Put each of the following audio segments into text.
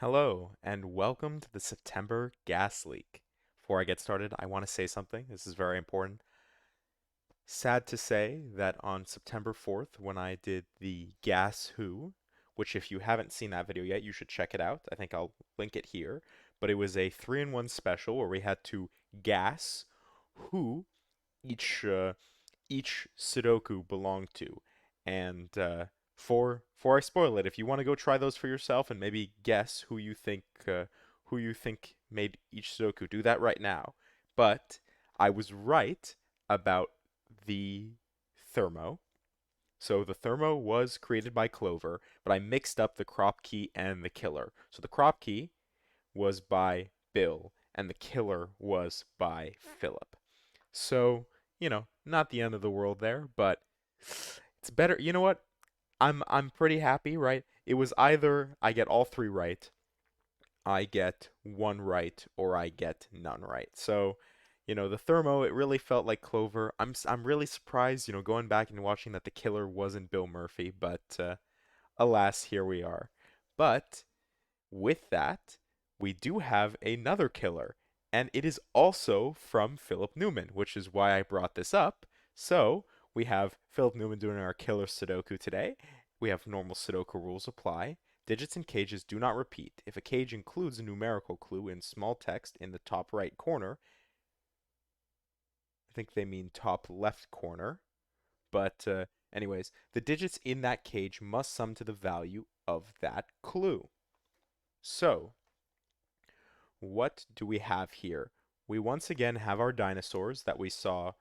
Hello, and welcome to the September gas leak. Before I get started, I want to say something. This is very important. Sad to say that on September 4th, when I did the Guess Who, which if you haven't seen that video yet, you should check it out. I think I'll link it here. But it was a 3-in-1 special where we had to guess who each each Sudoku belonged to. And before I spoil it, if you want to go try those for yourself and maybe guess who you think made each Sudoku, do that right now. But I was right about the thermo. So the thermo was created by Clover, but I mixed up the crop key and the killer. So the crop key was by Bill, and the killer was by Philip. So, not the end of the world there, but it's better. You know what? I'm pretty happy, right? It was either I get all three right, I get one right, or I get none right. So, the thermo, it really felt like Clover. I'm really surprised, going back and watching that the killer wasn't Bill Murphy, but alas, here we are. But with that, we do have another killer, and it is also from Philip Newman, which is why I brought this up. So, we have Philip Newman doing our killer Sudoku today. We have normal Sudoku rules apply. Digits and cages do not repeat. If a cage includes a numerical clue in small text in the top right corner, I think they mean top left corner, but anyways, the digits in that cage must sum to the value of that clue. So, what do we have here? We once again have our dinosaurs that we saw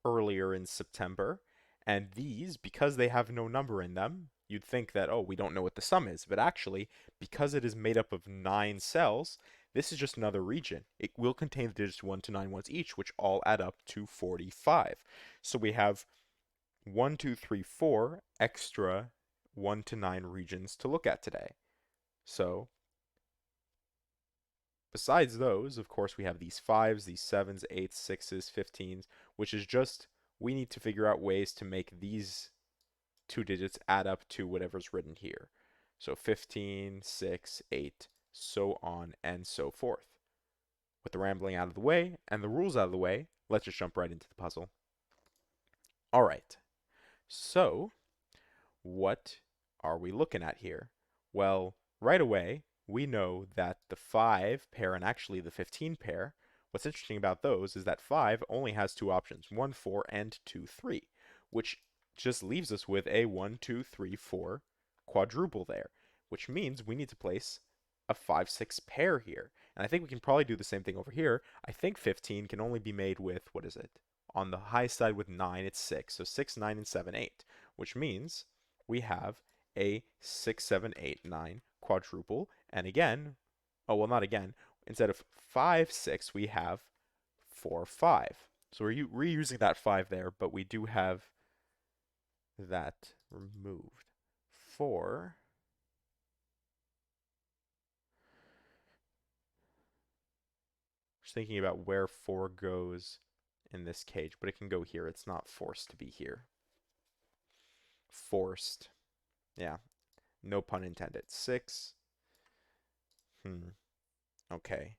earlier in September. And these, because they have no number in them, you'd think that, oh, we don't know what the sum is. But actually, because it is made up of 9 cells, this is just another region. It will contain the digits 1 to 9 ones each, which all add up to 45. So we have 1, 2, 3, 4 extra 1 to 9 regions to look at today. So besides those, of course, we have these 5s, these 7s, 8s, 6s, 15s, which is just we need to figure out ways to make these two digits add up to whatever's written here. So 15, 6, 8, so on and so forth. With the rambling out of the way and the rules out of the way, let's just jump right into the puzzle. All right, so what are we looking at here? Well, right away, we know that the 5 pair and actually the 15 pair, what's interesting about those is that 5 only has two options, 1, 4, and 2, 3, which just leaves us with a 1, 2, 3, 4 quadruple there, which means we need to place a 5, 6 pair here. And I think we can probably do the same thing over here. I think 15 can only be made with, what is it? On the high side with 9, it's 6. So 6, 9, and 7, 8, which means we have a 6, 7, 8, 9 quadruple. And again, oh, well, not again. Instead of 5, 6, we have 4, 5. So we're reusing that 5 there, but we do have that removed. 4. Just thinking about where 4 goes in this cage, but it can go here. It's not forced to be here. Forced. Yeah, no pun intended. 6. Okay.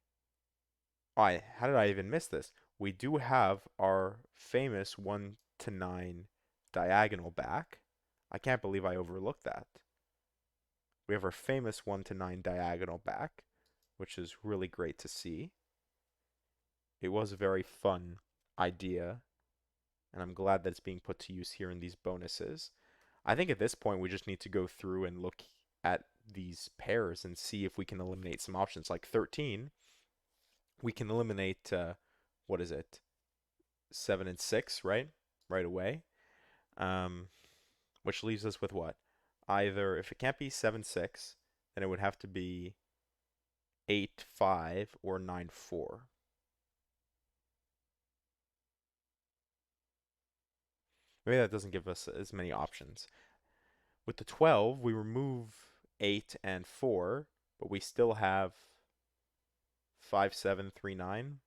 How did I even miss this? We do have our famous 1 to 9 diagonal back. I can't believe I overlooked that. We have our famous 1 to 9 diagonal back, which is really great to see. It was a very fun idea, and I'm glad that it's being put to use here in these bonuses. I think at this point we just need to go through and look at these pairs and see if we can eliminate some options. Like 13, we can eliminate, what is it, 7 and 6, right? Right away. Um, which leaves us with what? Either, if it can't be 7, 6, then it would have to be 8, 5, or 9, 4. Maybe that doesn't give us as many options. With the 12, we remove 8 and 4, but we still have 5, 7, 3, 9.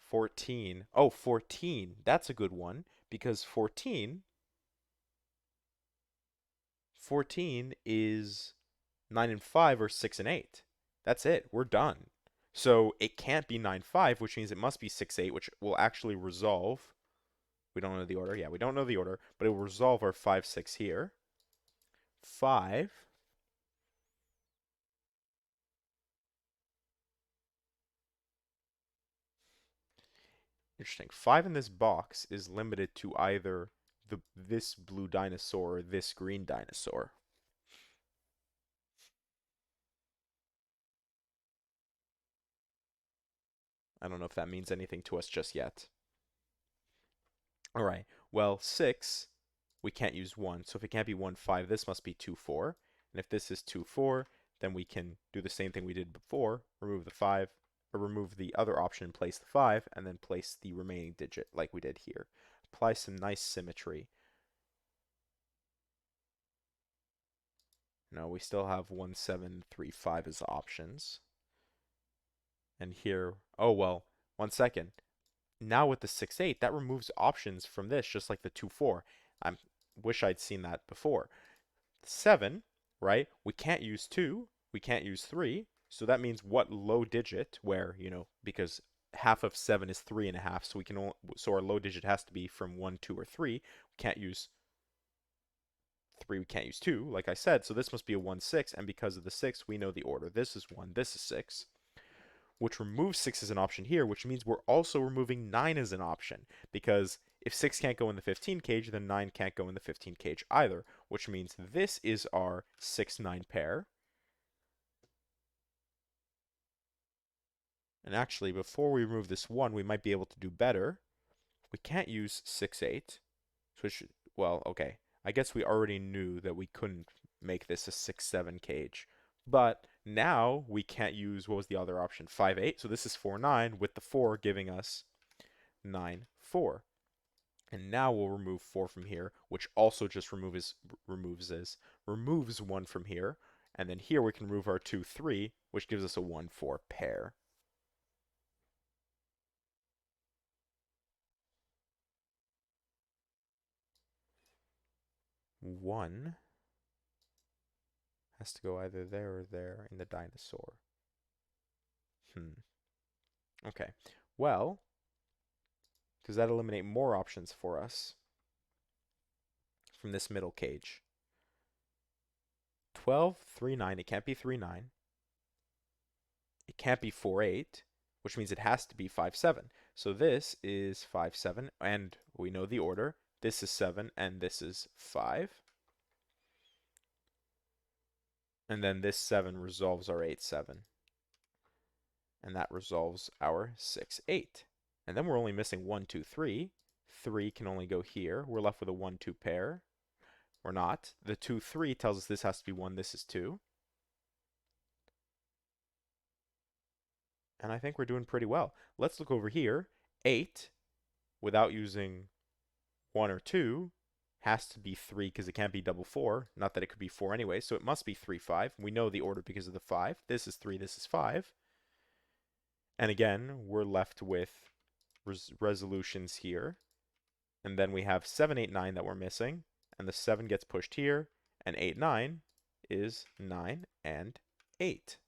14. Oh, 14. That's a good one because 14 14 is 9 and 5 or 6 and 8. That's it. We're done. So it can't be 9, 5, which means it must be 6, 8, which will actually resolve. We don't know the order. Yeah, we don't know the order, but it will resolve our 5, 6 here. 5. Interesting. 5 in this box is limited to either this blue dinosaur or this green dinosaur. I don't know if that means anything to us just yet. All right. Well, 6, we can't use 1. So if it can't be 1, 5, this must be 2, 4. And if this is 2, 4, then we can do the same thing we did before, remove the 5, or remove the other option and place the 5, and then place the remaining digit like we did here. Apply some nice symmetry. No, we still have 1, 7, 3, 5 as options. And here, oh well, 1 second. Now with the 6, 8, that removes options from this, just like the 2, 4. I wish I'd seen that before. 7, right? We can't use 2, we can't use 3, so that means what low digit, where, because half of 7 is 3.5, so we can only, so our low digit has to be from 1, 2, or 3. We can't use 3, we can't use 2, like I said, so this must be a 1, 6, and because of the 6, we know the order. This is 1, this is 6, which removes 6 as an option here, which means we're also removing 9 as an option, because if 6 can't go in the 15 cage, then 9 can't go in the 15 cage either, which means this is our 6-9 pair. And actually, before we remove this 1, we might be able to do better. We can't use 6-8, which, well, okay. I guess we already knew that we couldn't make this a 6-7 cage. But now we can't use, what was the other option? 5-8. So this is 4-9 with the 4 giving us 9-4. And now we'll remove 4 from here, which also just removes 1 from here. And then here we can remove our 2, 3, which gives us a 1-4 pair. One has to go either there or there in the dinosaur. Okay. Well, does that eliminate more options for us from this middle cage? 12, 3, 9. It can't be 3, 9. It can't be 4, 8, which means it has to be 5, 7. So this is 5, 7, and we know the order. This is 7, and this is 5. And then this 7 resolves our 8, 7. And that resolves our 6, 8. And then we're only missing 1, 2, 3. 3 can only go here. We're left with a 1, 2 pair. Or not. The 2, 3 tells us this has to be 1, this is 2. And I think we're doing pretty well. Let's look over here. 8, without using 1 or 2, has to be 3 because it can't be double 4. Not that it could be 4 anyway, so it must be 3, 5. We know the order because of the 5. This is 3, this is 5. And again, we're left with resolutions here. And then we have 7, 8, 9 that we're missing. And the 7 gets pushed here. And 8, 9 is 9 and 8.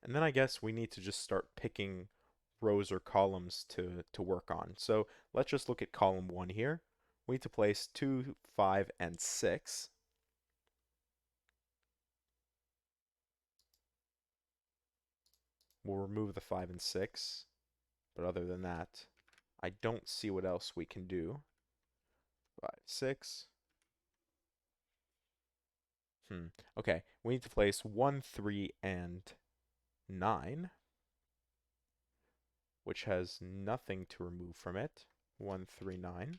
And then I guess we need to just start picking rows or columns to work on. So let's just look at column 1 here. We need to place 2, 5, and 6. We'll remove the 5 and 6. But other than that, I don't see what else we can do. 5, 6. Okay, we need to place 1, 3, and 9, which has nothing to remove from it. 1, 3, 9.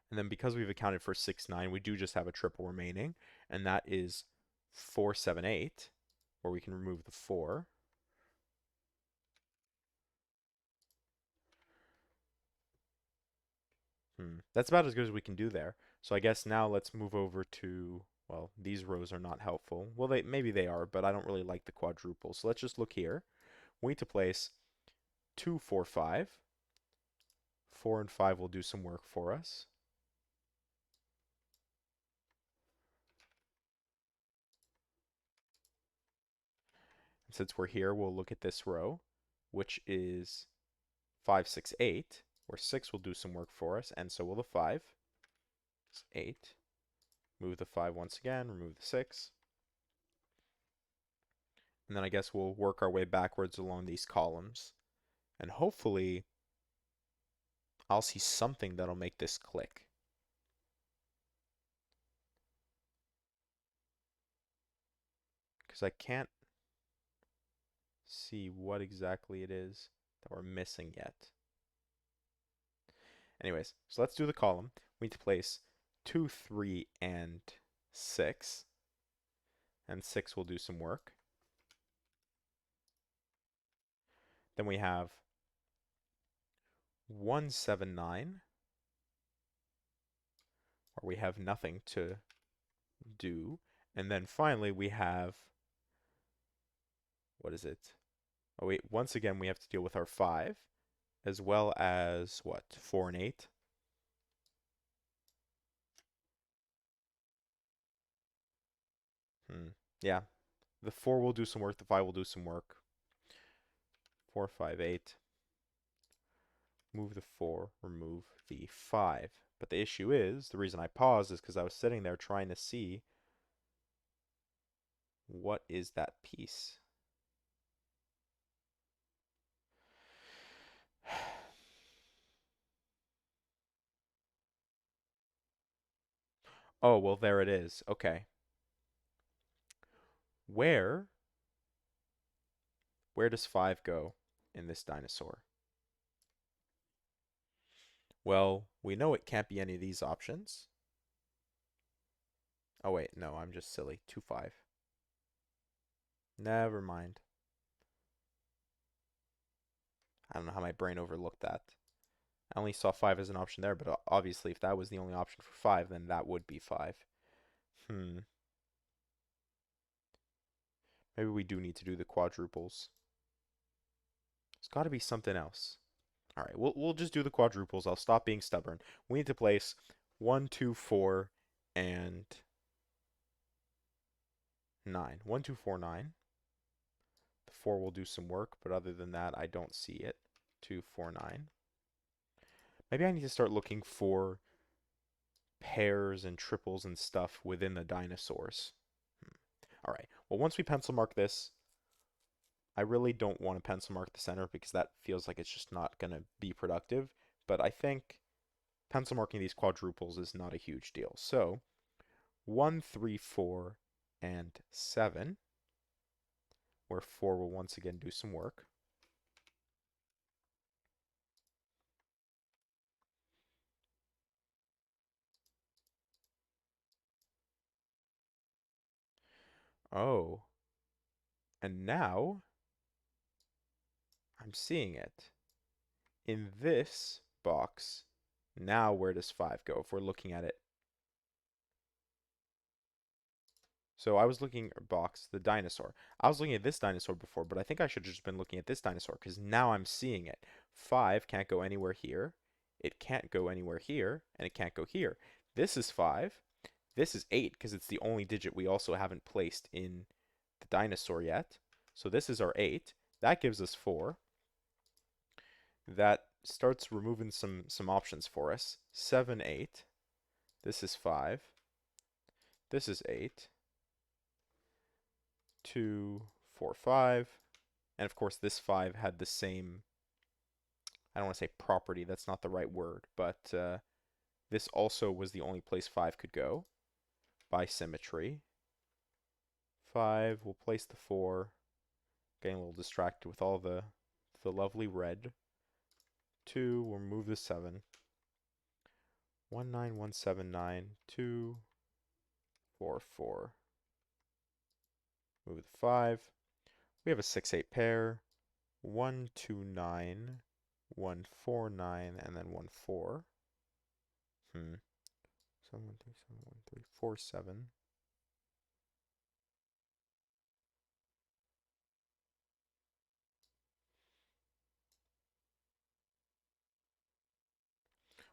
And then because we've accounted for 6, 9, we do just have a triple remaining, and that is 4, 7, 8, where we can remove the 4. That's about as good as we can do there. So I guess now let's move over to, well, these rows are not helpful. Well, maybe they are, but I don't really like the quadruple. So let's just look here. We need to place 2, 4, 5. 4 and 5 will do some work for us. And since we're here, we'll look at this row, which is 5, 6, 8, where 6 will do some work for us, and so will the 5. It's 8. Move the 5 once again, remove the 6. And then I guess we'll work our way backwards along these columns. And hopefully, I'll see something that'll make this click. Because I can't see what exactly it is that we're missing yet. Anyways, so let's do the column. We need to place 2, 3, and 6. And 6 will do some work. Then we have 1, 7, 9, where we have nothing to do. And then finally we have, what is it? Oh wait, once again we have to deal with our 5, as well as, what, 4 and 8? Yeah, the 4 will do some work, the 5 will do some work. 4, 5, 8. Move the 4, remove the 5. But the issue is, the reason I paused is because I was sitting there trying to see what is that piece. Oh, well, there it is. Okay. Where does 5 go in this dinosaur? Well, we know it can't be any of these options. Oh, wait, no, I'm just silly. 2, 5. Never mind. I don't know how my brain overlooked that. I only saw 5 as an option there, but obviously if that was the only option for 5, then that would be 5. Maybe we do need to do the quadruples. There's got to be something else. All right, we'll just do the quadruples. I'll stop being stubborn. We need to place 1, 2, 4, and 9. 1, 2, 4, 9. The 4 will do some work, but other than that, I don't see it. 2, 4, 9. Maybe I need to start looking for pairs and triples and stuff within the dinosaurs. All right, well, once we pencil mark this, I really don't want to pencil mark the center because that feels like it's just not going to be productive. But I think pencil marking these quadruples is not a huge deal. So 1, 3, 4, and 7, where 4 will once again do some work. Oh, and now I'm seeing it. In this box, now where does 5 go if we're looking at it? So I was looking at box, the dinosaur. I was looking at this dinosaur before, but I think I should have just been looking at this dinosaur because now I'm seeing it. 5 can't go anywhere here. It can't go anywhere here, and it can't go here. This is 5. This is 8 because it's the only digit we also haven't placed in the dinosaur yet. So this is our 8. That gives us 4. That starts removing some options for us. 7, 8. This is 5. This is 8. 2, 4, 5. And of course, this 5 had the same, I don't want to say property, that's not the right word, but this also was the only place 5 could go by symmetry. 5, we'll place the 4. Getting a little distracted with all the lovely red. 2, we'll move the 7. 1, 9, 1, 7, 9, 2, 4, 4. Move the 5. We have a 6, 8 pair. 1, 2, 9, 1, 4, 9, and then 1, 4. 7, 1, 3, 7, 1, 3, 4, 7.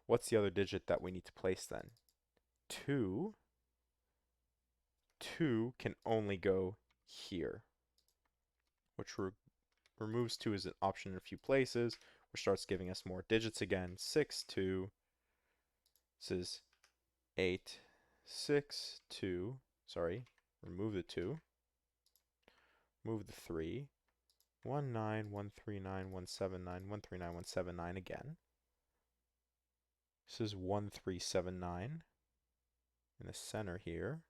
What's the other digit that we need to place then? 2. 2 can only go here, which removes 2 as an option in a few places, which starts giving us more digits again. 6, 2. This is 8, 6, 2. Sorry, remove the 2. Move the 3. 1, 9, 1, 3, 9, 1, 7, 9, 1, 3, 9, 1, 7, 9 again. This is 1, 3, 7, 9 in the center here.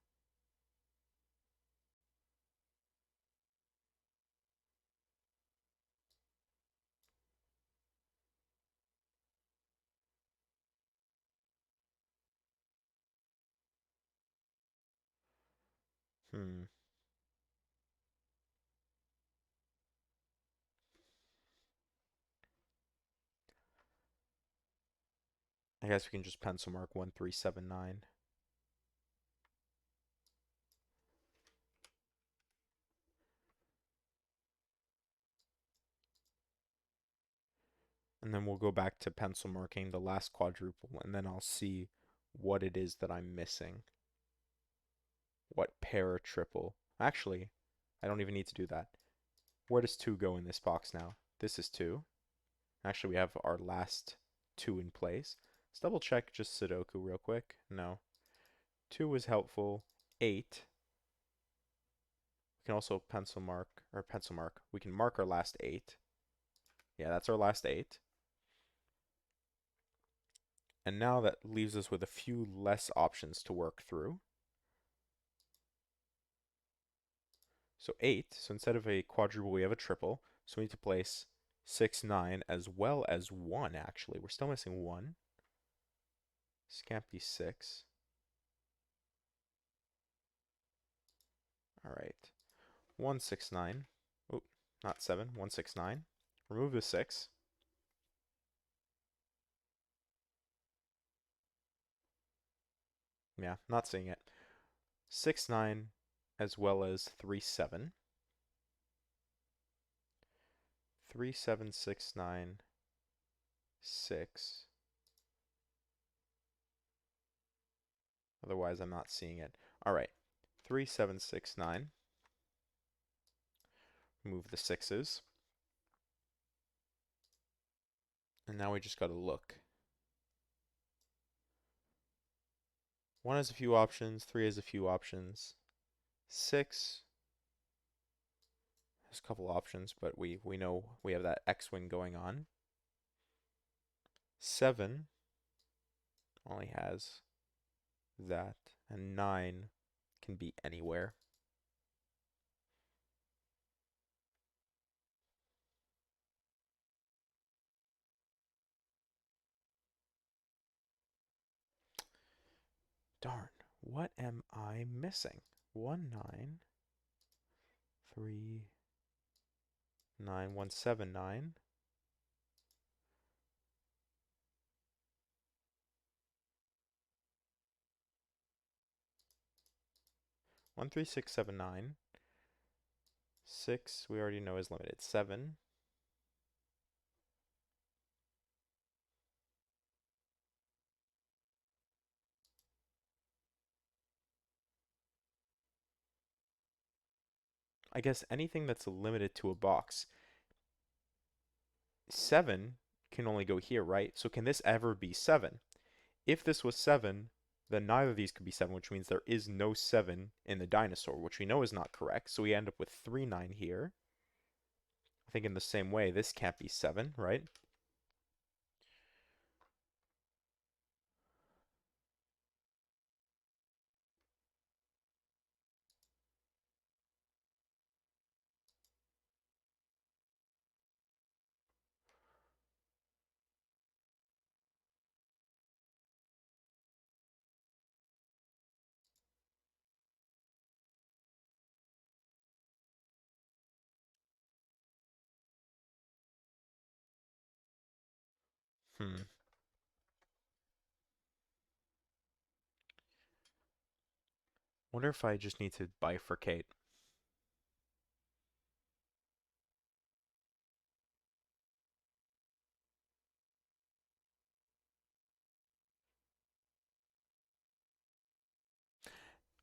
Hmm. I guess we can just pencil mark 1, 3, 7, 9. And then we'll go back to pencil marking the last quadruple, and then I'll see what it is that I'm missing. What pair or triple. Actually, I don't even need to do that. Where does 2 go in this box now? This is 2. Actually, we have our last 2 in place. Let's double check just Sudoku real quick. No. 2 was helpful. 8. We can also pencil mark. We can mark our last 8. Yeah, that's our last 8. And now that leaves us with a few less options to work through. So 8, so instead of a quadruple, we have a triple. So we need to place 6, 9, as well as 1, actually. We're still missing 1. This can't be 6. All right. 1, 6, 9. Oh, not 7. 1, 6, 9. Remove the 6. Yeah, not seeing it. 6, 9, as well as 3, 7. 3, 7, 6, 9, 6. Otherwise, I'm not seeing it. All right. 3, 7, 6, 9. Move the 6's. And now we just got to look. 1 has a few options. 3 has a few options. 6 has a couple options, but we know we have that X-wing going on. 7 only has that, and 9 can be anywhere. Darn, what am I missing? 1, 9, 3, 9, 1, 7, 9. 1, 3, 6, 7, 9. 6 we already know is limited. 7. I guess anything that's limited to a box. 7 can only go here, right? So can this ever be 7? If this was 7, then neither of these could be 7, which means there is no 7 in the dinosaur, which we know is not correct. So we end up with 3, 9 here. I think in the same way, this can't be 7, right? Hmm. Wonder if I just need to bifurcate.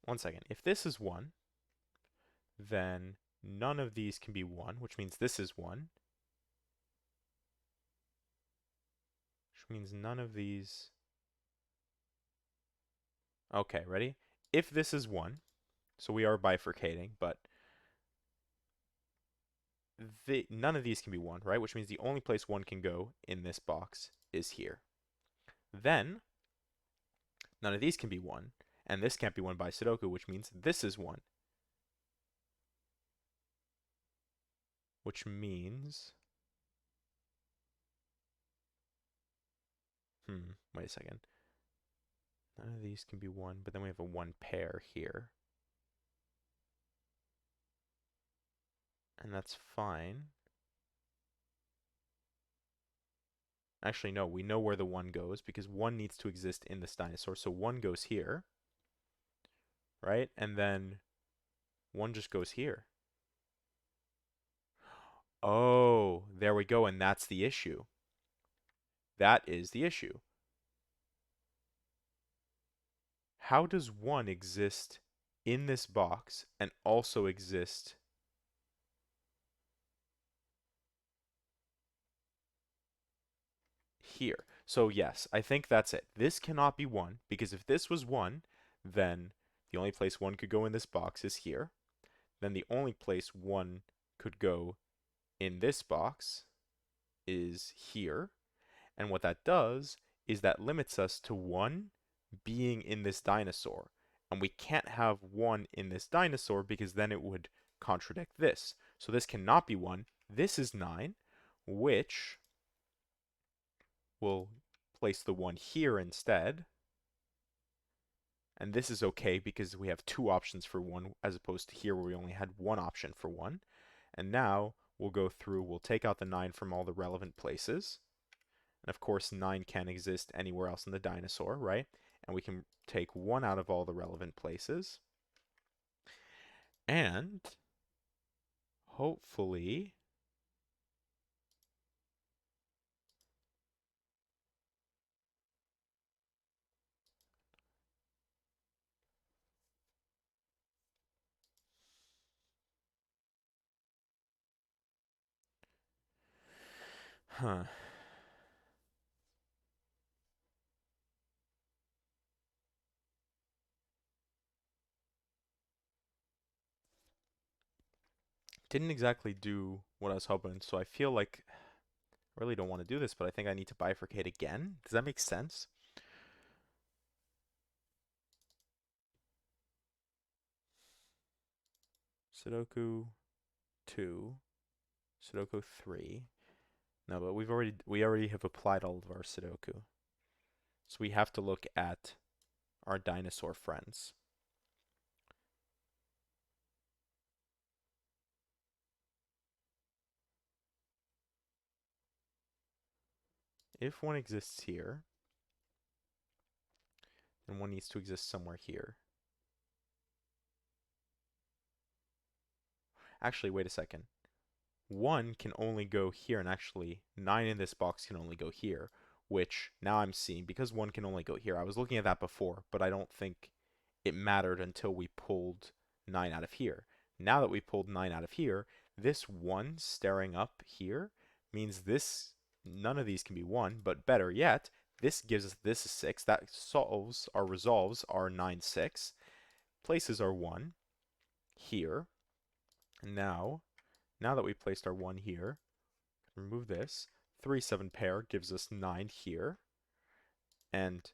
one second. If this is 1, then none of these can be 1, which means this is 1, which means none of these. Okay, ready? If this is 1, so we are bifurcating, but none of these can be 1, right? Which means the only place 1 can go in this box is here. Then, none of these can be 1, and this can't be 1 by Sudoku, which means this is 1. Which means, wait a second. None of these can be 1, but then we have a 1 pair here. And that's fine. Actually, no, we know where the 1 goes because 1 needs to exist in this dinosaur. So 1 goes here, right? And then 1 just goes here. Oh, there we go, and that's the issue. That is the issue. How does 1 exist in this box and also exist here? So yes, I think that's it. This cannot be 1 because if this was 1, then the only place 1 could go in this box is here. Then the only place 1 could go in this box is here. And what that does is that limits us to 1 being in this dinosaur. And we can't have 1 in this dinosaur because then it would contradict this. So this cannot be 1. This is 9, which will place the 1 here instead. And this is okay because we have 2 options for 1 as opposed to here where we only had 1 option for 1. And now we'll go through, we'll take out the 9 from all the relevant places. And of course, 9 can't exist anywhere else in the dinosaur, right? And we can take 1 out of all the relevant places. And hopefully, huh. Didn't exactly do what I was hoping, so I feel like I really don't want to do this, but I think I need to bifurcate again. Does that make sense? Sudoku 2, Sudoku 3. No, but we already have applied all of our Sudoku. So we have to look at our dinosaur friends. If 1 exists here, then 1 needs to exist somewhere here. Actually, wait a second. 1 can only go here, and actually 9 in this box can only go here, which now I'm seeing, because 1 can only go here. I was looking at that before, but I don't think it mattered until we pulled 9 out of here. Now that we pulled 9 out of here, this 1 staring up here means none of these can be 1, but better yet, this gives us this is 6. That resolves our 9, 6. Places our 1 here. And now that we placed our 1 here, remove this. 3, 7 pair gives us 9 here. And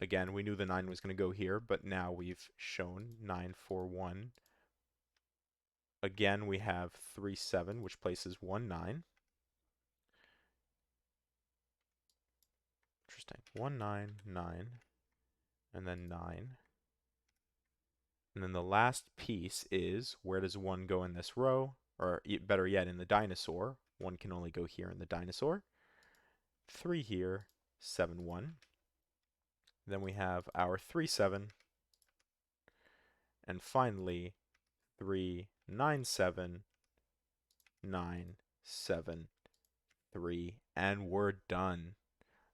again, we knew the 9 was going to go here, but now we've shown 9, 4, 1. Again, we have 3, 7, which places 1, 9. Interesting. 1, 9, 9, and then 9. And then the last piece is, where does 1 go in this row? Or better yet, in the dinosaur. 1 can only go here in the dinosaur. 3 here, 7, 1. Then we have our 3, 7. And finally, 3, 9, 7, 9, 7, 3, and we're done.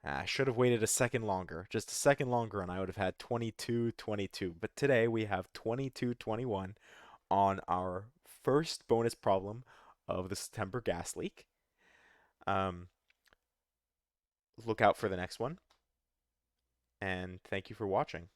I should have waited a second longer, just a second longer, and I would have had 22-22. But today we have 22-21 on our first bonus problem of the September gas leak. Um, look out for the next one, and thank you for watching.